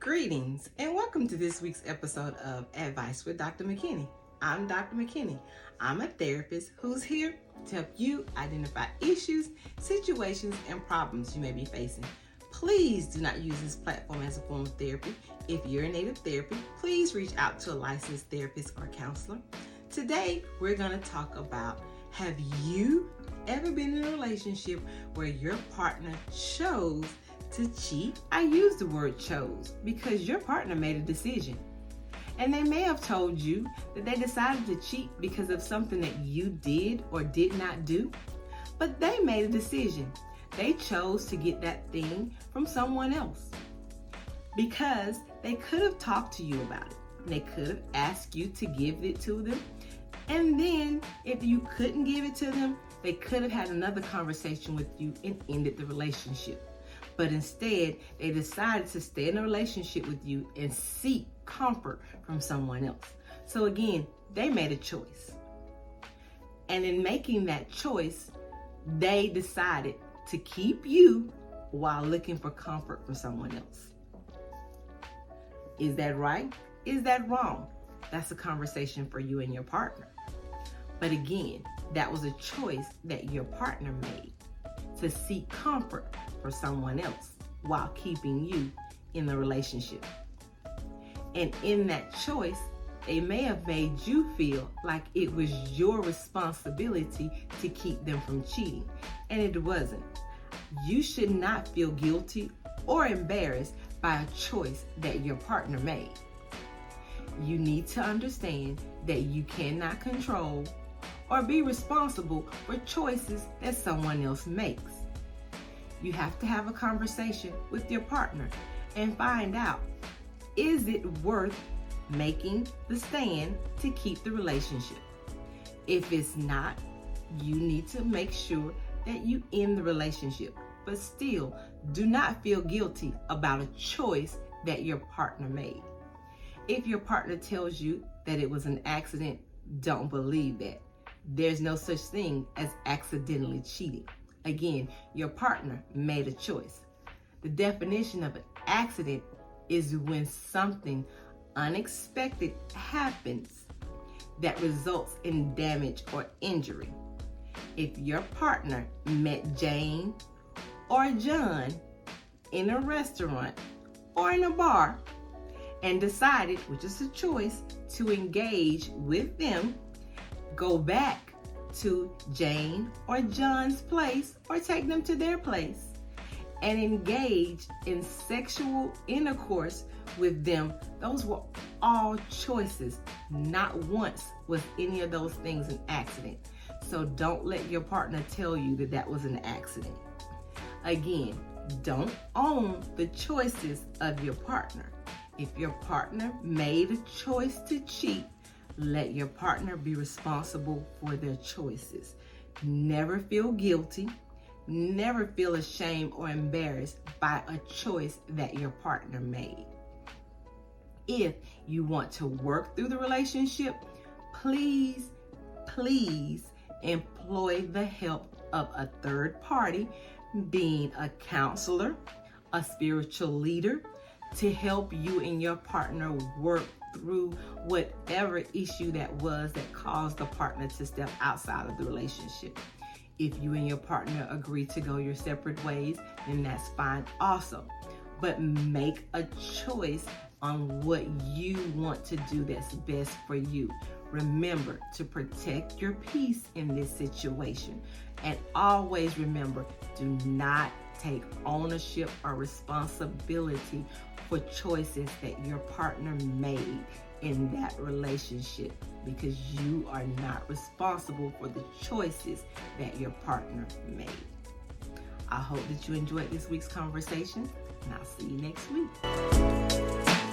Greetings and welcome to this week's episode of Advice with Dr. McKinney. I'm Dr. McKinney. I'm a therapist who's here to help you identify issues, situations, and problems you may be facing. Please do not use this platform as a form of therapy. If you're in need of therapy, please reach out to a licensed therapist or counselor. Today, we're going to talk about, have you ever been in a relationship where your partner chose to cheat? I use the word chose because your partner made a decision. And they may have told you that they decided to cheat because of something that you did or did not do, but they made a decision. They chose to get that thing from someone else because they could have talked to you about it. They could have asked you to give it to them. And then if you couldn't give it to them, they could have had another conversation with you and ended the relationship. But instead, they decided to stay in a relationship with you and seek comfort from someone else. So again, they made a choice. And in making that choice, they decided to keep you while looking for comfort from someone else. Is that right? Is that wrong? That's a conversation for you and your partner. But again, that was a choice that your partner made to seek comfort for someone else while keeping you in the relationship. And in that choice, they may have made you feel like it was your responsibility to keep them from cheating, and it wasn't. You should not feel guilty or embarrassed by a choice that your partner made. You need to understand that you cannot control or be responsible for choices that someone else makes. You have to have a conversation with your partner and find out, is it worth making the stand to keep the relationship? If it's not, you need to make sure that you end the relationship. But still, do not feel guilty about a choice that your partner made. If your partner tells you that it was an accident, don't believe that. There's no such thing as accidentally cheating. Again, your partner made a choice. The definition of an accident is when something unexpected happens that results in damage or injury. If your partner met Jane or John in a restaurant or in a bar and decided, which is a choice, to engage with them, go back to Jane or John's place or take them to their place and engage in sexual intercourse with them, those were all choices. Not once was any of those things an accident. So don't let your partner tell you that that was an accident. Again, don't own the choices of your partner. If your partner made a choice to cheat, let your partner be responsible for their choices. Never feel guilty. Never feel ashamed or embarrassed by a choice that your partner made. If you want to work through the relationship, please employ the help of a third party, being a counselor, a spiritual leader, to help you and your partner work through whatever issue that was that caused the partner to step outside of the relationship. If you and your partner agree to go your separate ways, then that's fine also. But make a choice on what you want to do that's best for you. Remember to protect your peace in this situation. And always remember, do not take ownership or responsibility for choices that your partner made in that relationship, because you are not responsible for the choices that your partner made. I hope that you enjoyed this week's conversation, and I'll see you next week.